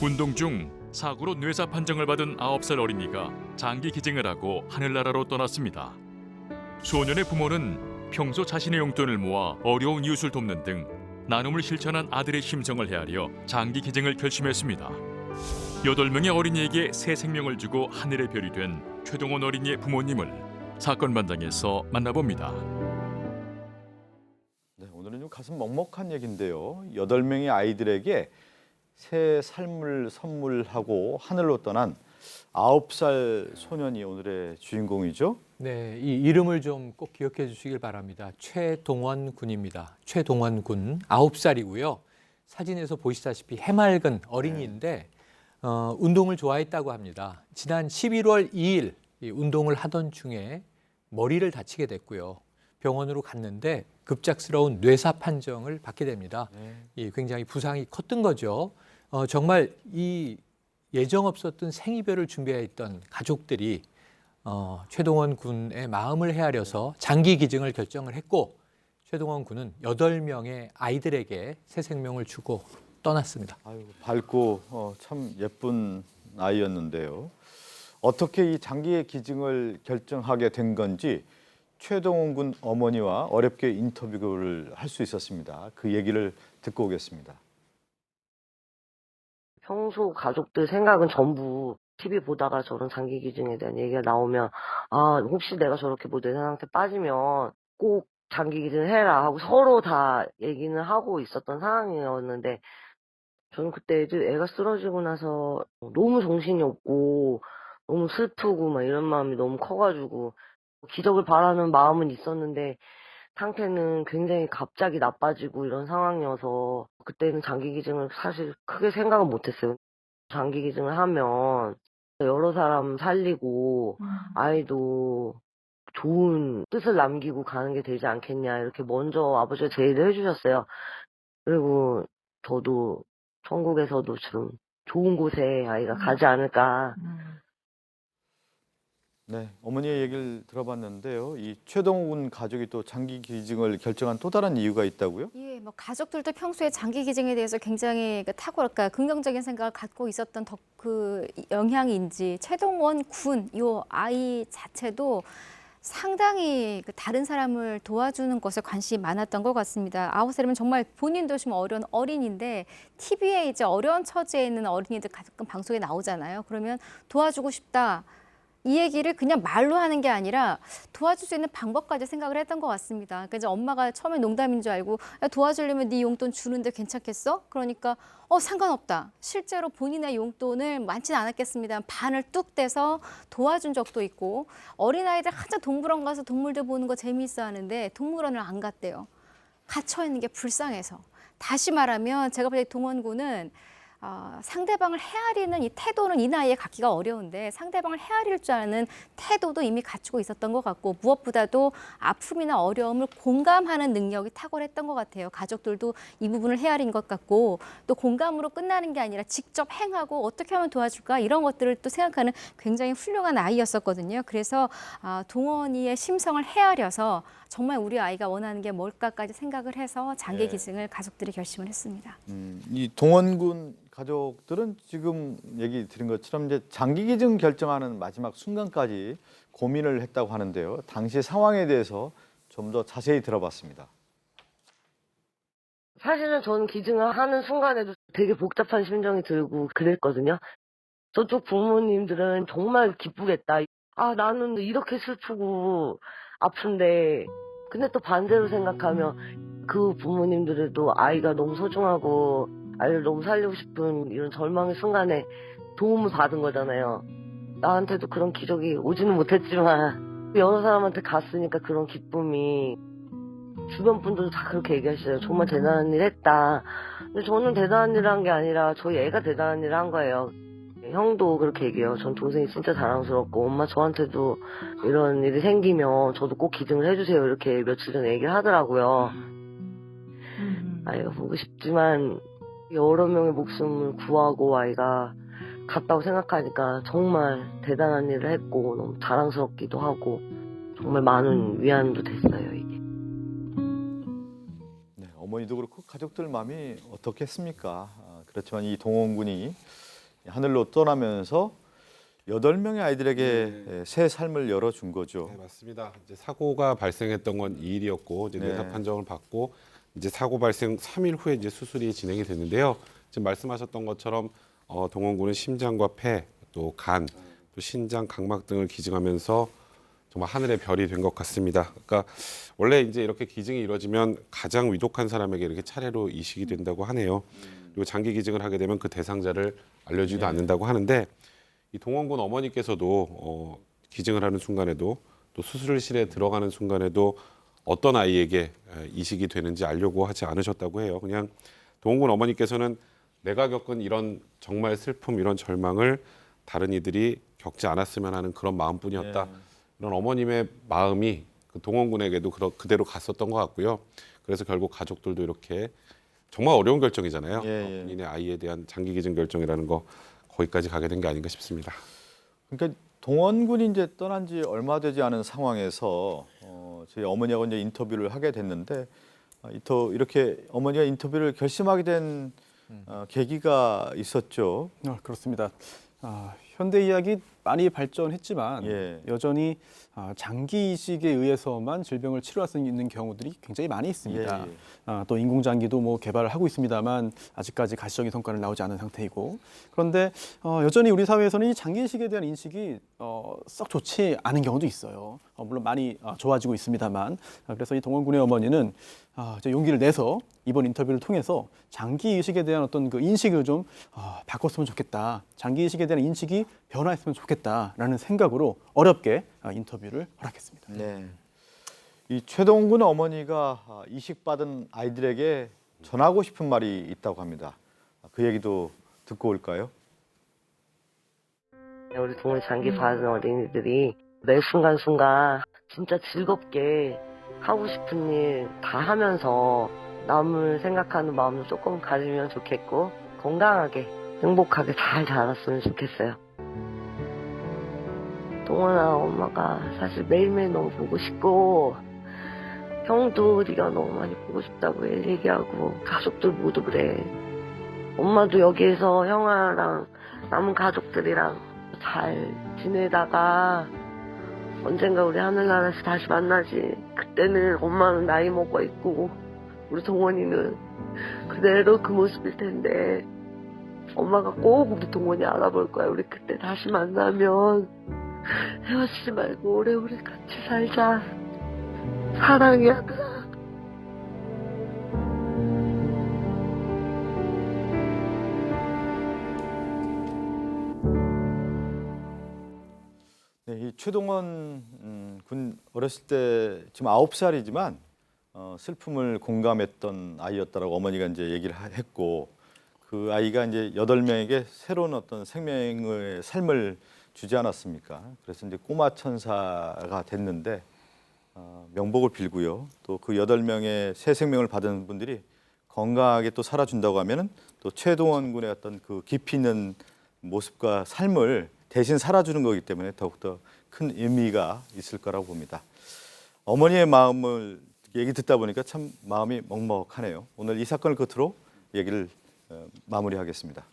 운동 중 사고로 뇌사 판정을 받은 9살 어린이가 장기 기증을 하고 하늘나라로 떠났습니다. 소년의 부모는 평소 자신의 용돈을 모아 어려운 이웃을 돕는 등 나눔을 실천한 아들의 심성을 헤아려 장기 기증을 결심했습니다. 8명의 어린이에게 새 생명을 주고 하늘의 별이 된 최동원 어린이의 부모님을 사건 반장에서 만나봅니다. 네, 오늘은 좀 가슴 먹먹한 얘기인데요. 8명의 아이들에게 새 삶을 선물하고 하늘로 떠난 9살 소년이 오늘의 주인공이죠. 네, 이 이름을 좀 꼭 기억해 주시길 바랍니다. 최동원 군입니다. 최동원 군, 9살이고요. 사진에서 보시다시피 해맑은 어린이인데 운동을 좋아했다고 합니다. 지난 11월 2일 이 운동을 하던 중에 머리를 다치게 됐고요. 병원으로 갔는데 급작스러운 뇌사 판정을 받게 됩니다. 이 굉장히 부상이 컸던 거죠. 정말 이 예정 없었던 생이별을 준비했던 가족들이 최동원 군의 마음을 헤아려서 장기 기증을 결정을 했고 최동원 군은 8명의 아이들에게 새 생명을 주고 떠났습니다. 아유, 밝고 참 예쁜 아이였는데요. 어떻게 이 장기 기증을 결정하게 된 건지 최동원 군 어머니와 어렵게 인터뷰를 할 수 있었습니다. 그 얘기를 듣고 오겠습니다. 평소 가족들 생각은 전부 TV 보다가 저런 장기 기증에 대한 얘기가 나오면 혹시 내가 저렇게 뭐 뇌사 상태 빠지면 꼭 장기 기증 해라 하고 서로 다 얘기는 하고 있었던 상황이었는데 저는 그때 애가 쓰러지고 나서 너무 정신이 없고 너무 슬프고 막 이런 마음이 너무 커가지고 기적을 바라는 마음은 있었는데 상태는 굉장히 갑자기 나빠지고 이런 상황이어서 그때는 장기 기증을 사실 크게 생각은 못했어요. 장기 기증을 하면 여러 사람 살리고 아이도 좋은 뜻을 남기고 가는 게 되지 않겠냐 이렇게 먼저 아버지가 제의를 해주셨어요. 그리고 저도 천국에서도 좀 좋은 곳에 아이가 가지 않을까. 네, 어머니의 얘기를 들어봤는데요. 이 최동원 가족이 또 장기 기증을 결정한 또 다른 이유가 있다고요? 예, 뭐 가족들도 평소에 장기 기증에 대해서 굉장히 탁월할까 긍정적인 생각을 갖고 있었던 그 영향인지 최동원 군 이 아이 자체도 상당히 다른 사람을 도와주는 것에 관심이 많았던 것 같습니다. 9살이면 정말 본인도 좀 어려운 어린인데 TV에 이제 어려운 처지에 있는 어린이들 가끔 방송에 나오잖아요. 그러면 도와주고 싶다. 이 얘기를 그냥 말로 하는 게 아니라 도와줄 수 있는 방법까지 생각을 했던 것 같습니다. 그러니까 이제 엄마가 처음에 농담인 줄 알고 야, 도와주려면 네 용돈 주는데 괜찮겠어? 그러니까 상관없다. 실제로 본인의 용돈을 많지는 않았겠습니다. 반을 뚝 떼서 도와준 적도 있고 어린아이들 한참 동물원 가서 동물들 보는 거 재미있어 하는데 동물원을 안 갔대요. 갇혀 있는 게 불쌍해서. 다시 말하면 제가 볼 때 동원군은 상대방을 헤아리는 이 태도는 이 나이에 갖기가 어려운데 상대방을 헤아릴 줄 아는 태도도 이미 갖추고 있었던 것 같고 무엇보다도 아픔이나 어려움을 공감하는 능력이 탁월했던 것 같아요. 가족들도 이 부분을 헤아린 것 같고 또 공감으로 끝나는 게 아니라 직접 행하고 어떻게 하면 도와줄까 이런 것들을 또 생각하는 굉장히 훌륭한 아이였었거든요. 그래서 동원이의 심성을 헤아려서 정말 우리 아이가 원하는 게 뭘까까지 생각을 해서 장기 기증을 가족들이 결심을 했습니다. 이 동원군 가족들은 지금 얘기 드린 것처럼 이제 장기 기증 결정하는 마지막 순간까지 고민을 했다고 하는데요. 당시 상황에 대해서 좀 더 자세히 들어봤습니다. 사실은 저는 기증을 하는 순간에도 되게 복잡한 심정이 들고 그랬거든요. 저쪽 부모님들은 정말 기쁘겠다. 나는 이렇게 슬프고 아픈데 근데 또 반대로 생각하면 그 부모님들도 아이가 너무 소중하고 아이를 너무 살리고 싶은 이런 절망의 순간에 도움을 받은 거잖아요. 나한테도 그런 기적이 오지는 못했지만 여러 사람한테 갔으니까 그런 기쁨이 주변 분들도 다 그렇게 얘기하시어요. 정말 대단한 일 했다. 근데 저는 대단한 일을 한 게 아니라 저희 애가 대단한 일을 한 거예요. 형도 그렇게 얘기해요. 전 동생이 진짜 자랑스럽고 엄마 저한테도 이런 일이 생기면 저도 꼭 기증을 해주세요. 이렇게 며칠 전에 얘기를 하더라고요. 아이가 보고 싶지만 여러 명의 목숨을 구하고 아이가 갔다고 생각하니까 정말 대단한 일을 했고 너무 자랑스럽기도 하고 정말 많은 위안도 됐어요. 이게. 네, 어머니도 그렇고 가족들 마음이 어떻겠습니까? 그렇지만 이 동원군이 하늘로 떠나면서 8명의 아이들에게 새 삶을 열어준 거죠. 네, 맞습니다. 이제 사고가 발생했던 건 2일이었고 이제 네. 뇌사 판정을 받고 이제 사고 발생 3일 후에 이제 수술이 진행이 됐는데요. 지금 말씀하셨던 것처럼 동원군은 심장과 폐, 또 간, 또 신장, 각막 등을 기증하면서 정말 하늘의 별이 된 것 같습니다. 그러니까 원래 이제 이렇게 기증이 이루어지면 가장 위독한 사람에게 이렇게 차례로 이식이 된다고 하네요. 그리고 장기 기증을 하게 되면 그 대상자를 알려주지도 않는다고 하는데 이 동원군 어머니께서도 기증을 하는 순간에도 또 수술실에 들어가는 순간에도 어떤 아이에게 이식이 되는지 알려고 하지 않으셨다고 해요. 그냥 동원군 어머니께서는 내가 겪은 이런 정말 슬픔, 이런 절망을 다른 이들이 겪지 않았으면 하는 그런 마음뿐이었다. 이런 어머님의 마음이 그 동원군에게도 그대로 갔었던 것 같고요. 그래서 결국 가족들도 이렇게 정말 어려운 결정이잖아요. 본인의 아이에 대한 장기 기증 결정이라는 거 거기까지 가게 된 게 아닌가 싶습니다. 그러니까 동원군이 이제 떠난 지 얼마 되지 않은 상황에서 저희 어머니하고 이제 인터뷰를 하게 됐는데 이렇게 어머니가 인터뷰를 결심하게 된 계기가 있었죠. 그렇습니다. 현대 의학이 많이 발전했지만 예. 여전히 장기 이식에 의해서만 질병을 치료할 수 있는 경우들이 굉장히 많이 있습니다. 또 인공장기도 뭐 개발을 하고 있습니다만 아직까지 가시적인 성과는 나오지 않은 상태이고, 그런데 여전히 우리 사회에서는 이 장기 이식에 대한 인식이 썩 좋지 않은 경우도 있어요. 물론 많이 좋아지고 있습니다만, 그래서 이 동원군의 어머니는 이제 용기를 내서 이번 인터뷰를 통해서 장기 이식에 대한 어떤 그 인식을 좀 바꿨으면 좋겠다. 장기 이식에 대한 인식이 변화했으면 좋겠다라는 생각으로 어렵게 인터뷰를 허락했습니다. 네. 이 최동군 어머니가 이식받은 아이들에게 전하고 싶은 말이 있다고 합니다. 그 얘기도 듣고 올까요? 우리 동원 장기 받은 어린이들이 매 순간순간 진짜 즐겁게 하고 싶은 일 다 하면서 남을 생각하는 마음도 조금 가지면 좋겠고, 건강하게 행복하게 잘 자랐으면 좋겠어요. 동원아, 엄마가 사실 매일매일 너무 보고 싶고, 형도 네가 너무 많이 보고 싶다고 얘기하고, 가족들 모두 그래. 엄마도 여기에서 형아랑 남은 가족들이랑 잘 지내다가 언젠가 우리 하늘나라에서 다시 만나지. 그때는 엄마는 나이 먹어 있고 우리 동원이는 그대로 그 모습일 텐데, 엄마가 꼭 우리 동원이 알아볼 거야. 우리 그때 다시 만나면 헤어지지 말고 오래오래 같이 살자. 사랑해, 아들아. 네, 이 최동원 군 어렸을 때 지금 9살이지만 슬픔을 공감했던 아이였다라고 어머니가 이제 얘기를 했고, 그 아이가 이제 8명에게 새로운 어떤 생명의 삶을 주지 않았습니까? 그래서 이제 꼬마 천사가 됐는데 명복을 빌고요. 또 그 8명의 새 생명을 받은 분들이 건강하게 또 살아준다고 하면은 또 최동원 군의 어떤 그 깊이 있는 모습과 삶을 대신 살아주는 거기 때문에 더욱더 큰 의미가 있을 거라고 봅니다. 어머니의 마음을 얘기 듣다 보니까 참 마음이 먹먹하네요. 오늘 이 사건을 끝으로 얘기를 마무리하겠습니다.